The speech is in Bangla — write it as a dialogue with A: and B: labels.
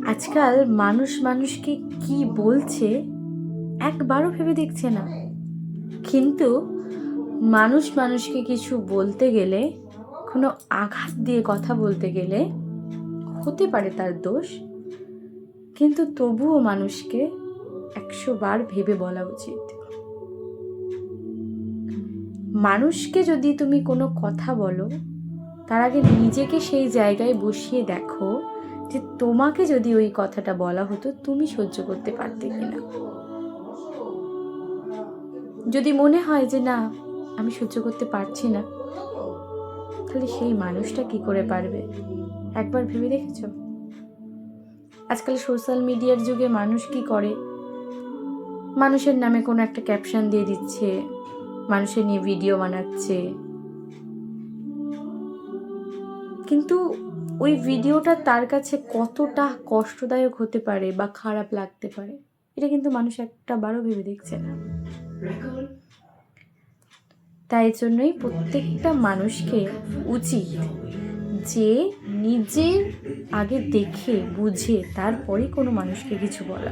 A: আজকাল মানুষ মানুষকে কি বলছে একবারও ভেবে দেখছে না, কিন্তু মানুষ মানুষকে কিছু বলতে গেলে, কোনো আঘাত দিয়ে কথা বলতে গেলে হতে পারে তার দোষ, কিন্তু তবুও মানুষকে 100 বার ভেবে বলা উচিত। মানুষকে যদি তুমি কোনো কথা বলো, তার আগে নিজেকে সেই জায়গায় বসিয়ে দেখো যে তোমাকে যদি ওই কথাটা বলা হতো তুমি সহ্য করতে পারতে কিনা। যদি মনে হয় যে না, আমি সহ্য করতে পারছি না, তাহলে সেই মানুষটা কি করে পারবে? একবার ভেবে দেখেছো? আজকাল সোশ্যাল মিডিয়ার যুগে মানুষ কি করে, মানুষের নামে কোনো একটা ক্যাপশন দিয়ে দিচ্ছে, মানুষের নিয়ে ভিডিও বানাচ্ছে, কিন্তু ওই ভিডিওটা তার কাছে কতটা কষ্টদায়ক হতে পারে বা খারাপ লাগতে পারে, এটা কিন্তু মানুষ একটা বারও ভেবে দেখছে না। তাই জন্যই প্রত্যেকটা মানুষকে উচিত যে নিজের আগে দেখে বুঝে তারপরে কোনো মানুষকে কিছু বলা।